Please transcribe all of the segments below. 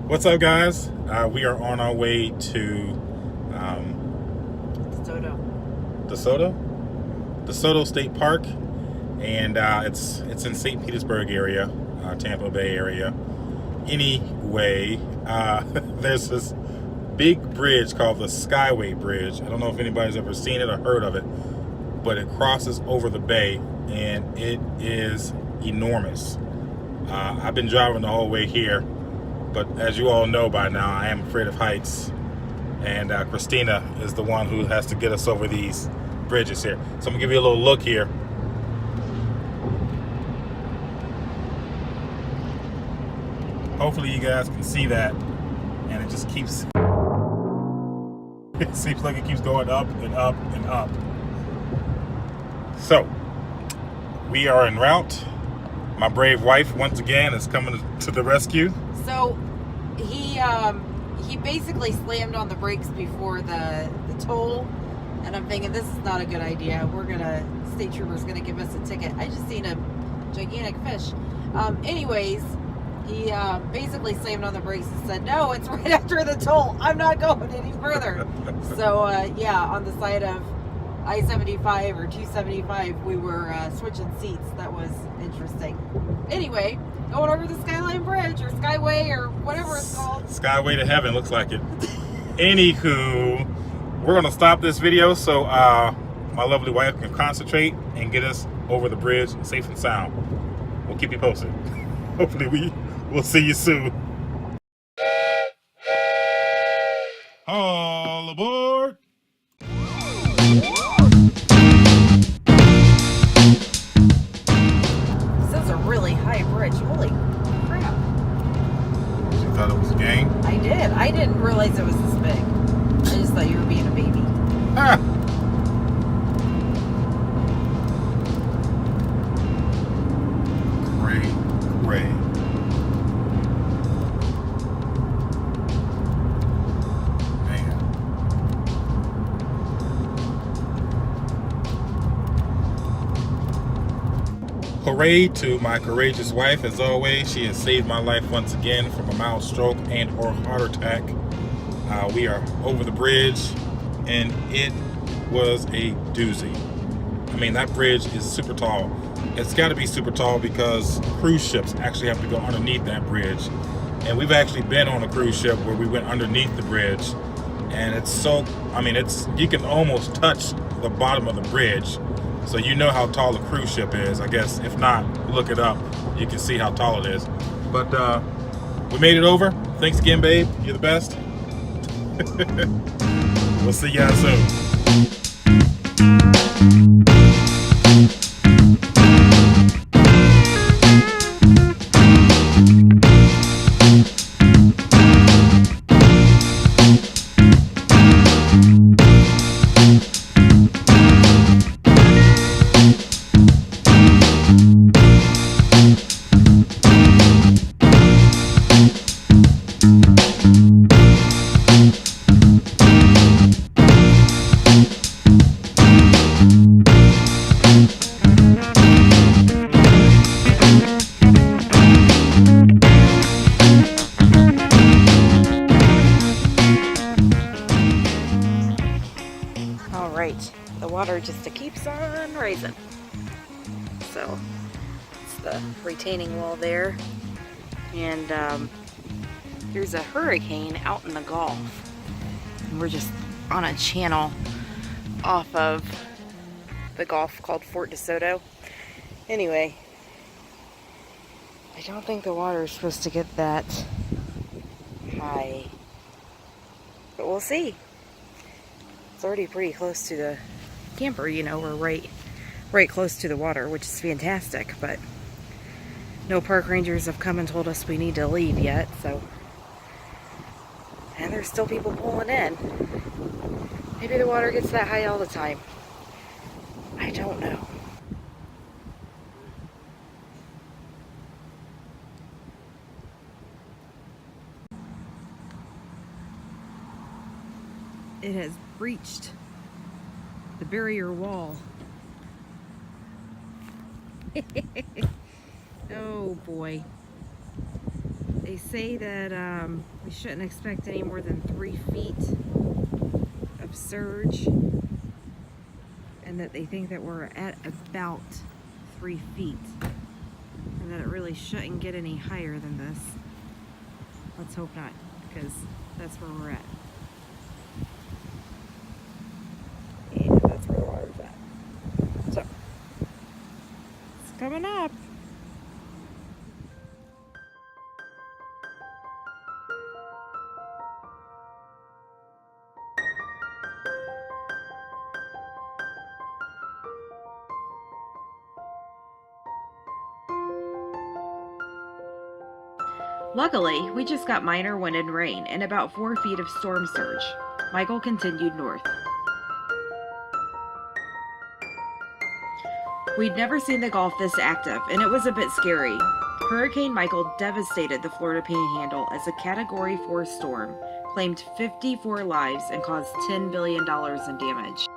What's up, guys? We are on our way to Soto. De Soto, De Soto State Park, and it's in St. Petersburg area, Tampa Bay area. Anyway, there's this big bridge called the Skyway Bridge. I don't know if anybody's ever seen it or heard of it, but it crosses over the bay, and it is enormous. I've been driving the whole way here, but as you all know by now, I am afraid of heights, and Christina is the one who has to get us over these bridges here. So I'm gonna give you a little look here. Hopefully you guys can see that, and it just keeps, it seems like it keeps going up and up and up. So we are en route. My brave wife once again is coming to the rescue. So he basically slammed on the brakes before the toll, and I'm thinking this is not a good idea. State trooper's gonna give us a ticket. I just seen a gigantic fish. Anyways, he basically slammed on the brakes and said, "No, it's right after the toll. I'm not going any further." So yeah, on the side of I-75 or 275, we were switching seats. That was interesting. Anyway, going over the Skyline Bridge or Skyway or whatever it's called. Skyway to heaven, looks like it. Anywho, we're gonna stop this video so my lovely wife can concentrate and get us over the bridge safe and sound. We'll keep you posted. Hopefully we'll see you soon. All aboard! This is a really high bridge. Holy crap. You thought it was a game? I did. I didn't realize it was this big. I just thought you were being a baby. Ah! Great. Man. Hooray to my courageous wife. As always, she has saved my life once again from a mild stroke and or heart attack. We are over the bridge, and it was a doozy. I mean, that bridge is super tall. It's got to be super tall because cruise ships actually have to go underneath that bridge. And we've actually been on a cruise ship where we went underneath the bridge, and it's so, I mean, you can almost touch the bottom of the bridge. So you know how tall a cruise ship is. I guess if not, look it up. You can see how tall it is. But we made it over. Thanks again, babe. You're the best. We'll see you guys soon. The water just keeps on rising. So it's the retaining wall there, and there's a hurricane out in the Gulf, and we're just on a channel off of the Gulf called Fort De Soto. Anyway, I don't think the water is supposed to get that high, but we'll see. It's already pretty close to the camper, you know, we're right close to the water, which is fantastic, but no park rangers have come and told us we need to leave yet, so, and there's still people pulling in. Maybe the water gets that high all the time. I don't know. It has breached the barrier wall. Oh boy. They say that we shouldn't expect any more than 3 feet of surge, and that they think that we're at about 3 feet, and that it really shouldn't get any higher than this. Let's hope not, because that's where we're at. And that's where the water's at. So, it's coming up. Luckily, we just got minor wind and rain and about 4 feet of storm surge. Michael continued north. We'd never seen the Gulf this active, and it was a bit scary. Hurricane Michael devastated the Florida Panhandle as a Category 4 storm, claimed 54 lives, and caused $10 billion in damage.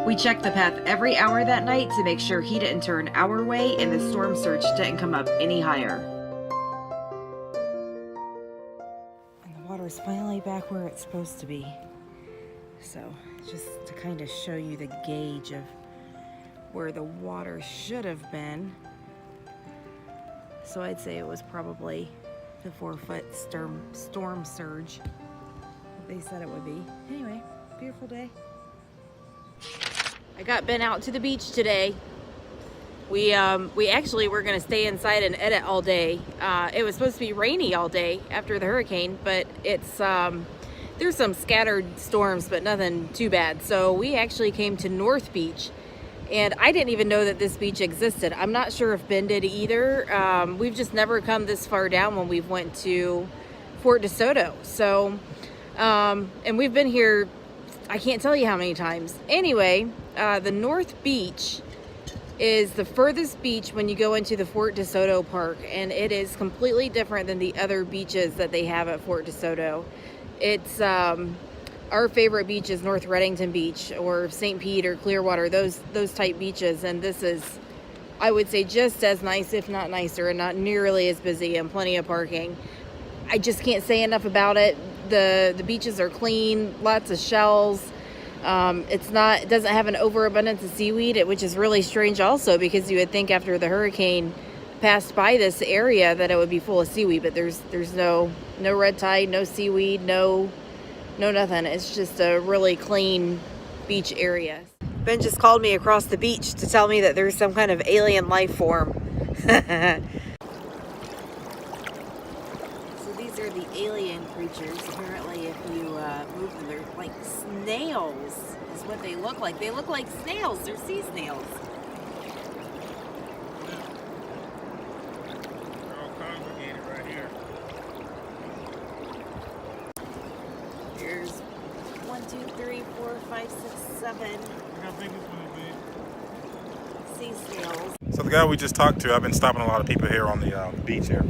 We checked the path every hour that night to make sure he didn't turn our way and the storm surge didn't come up any higher. And the water's finally back where it's supposed to be. So, just to kind of show you the gauge of where the water should have been. So I'd say it was probably the 4-foot storm surge that they said it would be. Anyway, beautiful day. I got Ben out to the beach today. We actually were gonna stay inside and edit all day. It was supposed to be rainy all day after the hurricane, but it's there's some scattered storms, but nothing too bad. So we actually came to North Beach, and I didn't even know that this beach existed. I'm not sure if Ben did either. We've just never come this far down when we've went to Fort De Soto. So, and we've been here, I can't tell you how many times. Anyway, the North Beach is the furthest beach when you go into the Fort De Soto Park, and it is completely different than the other beaches that they have at Fort De Soto. It's our favorite beach is North Reddington Beach or St. Pete or Clearwater, those type beaches, and this is, I would say, just as nice, if not nicer, and not nearly as busy, and plenty of parking. I just can't say enough about it. The beaches are clean, lots of shells. It doesn't have an overabundance of seaweed, which is really strange also, because you would think after the hurricane passed by this area that it would be full of seaweed, but there's no red tide, no seaweed, no nothing. It's just a really clean beach area. Ben just called me across the beach to tell me that there's some kind of alien life form. So these are the alien creatures. Apparently if you move them, they're like snails is what they look like. They look like snails. They're sea snails. They're all congregated right here. Here's 1, 2, 3, 4, 5, 6, 7 How big is one of these? sea snails. So the guy we just talked to, I've been stopping a lot of people here on the beach here,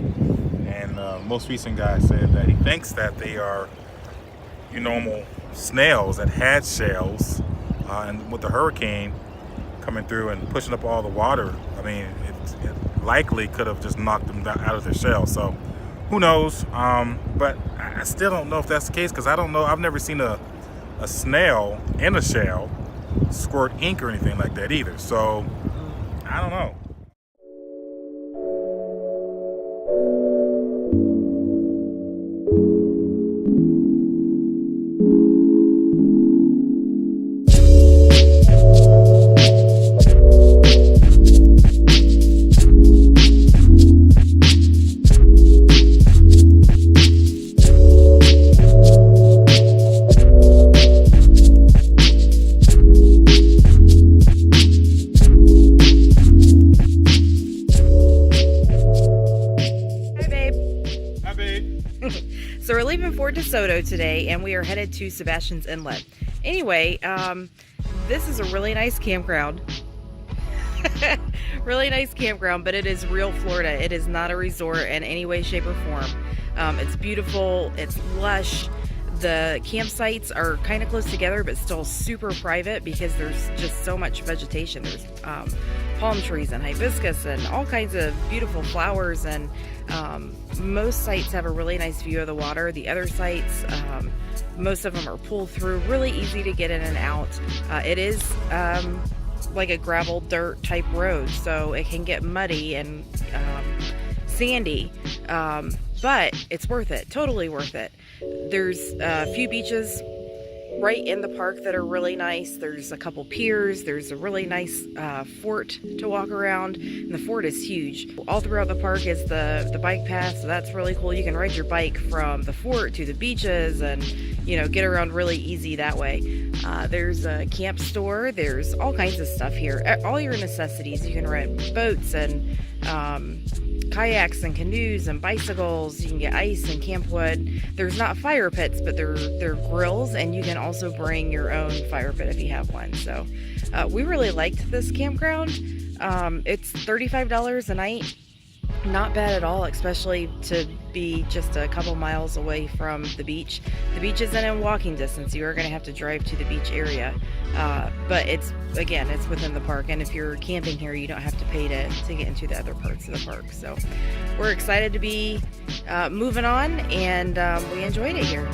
and most recent guy said that he thinks that they are your normal snails that had shells, and with the hurricane coming through and pushing up all the water, I mean, it likely could have just knocked them out of their shell. So who knows? But I still don't know if that's the case, because I don't know. I've never seen a snail in a shell squirt ink or anything like that either. So I don't know. So we're leaving Fort De Soto today, and we are headed to Sebastian's Inlet. Anyway, this is a really nice campground. Really nice campground, but it is real Florida. It is not a resort in any way, shape, or form. It's beautiful. It's lush. The campsites are kind of close together, but still super private because there's just so much vegetation. There's palm trees and hibiscus and all kinds of beautiful flowers, and most sites have a really nice view of the water. The other sites, most of them are pull through, really easy to get in and out. It is like a gravel dirt type road, so it can get muddy and sandy, but it's worth it, totally worth it. There's a few beaches right in the park that are really nice. There's a couple piers. There's a really nice fort to walk around, and the fort is huge. All throughout the park is the bike path, so that's really cool. You can ride your bike from the fort to the beaches and, you know, get around really easy that way. There's a camp store. There's all kinds of stuff here. All your necessities. You can rent boats and kayaks and canoes and bicycles. You can get ice and camp wood. There's not fire pits, but they're grills, and you can also bring your own fire pit if you have one. So we really liked this campground. It's $35 a night. Not bad at all, especially to be just a couple miles away from the beach. The beach isn't in walking distance. You are going to have to drive to the beach area, but it's within the park, and if you're camping here, you don't have to pay to get into the other parts of the park. So we're excited to be moving on, and we enjoyed it here.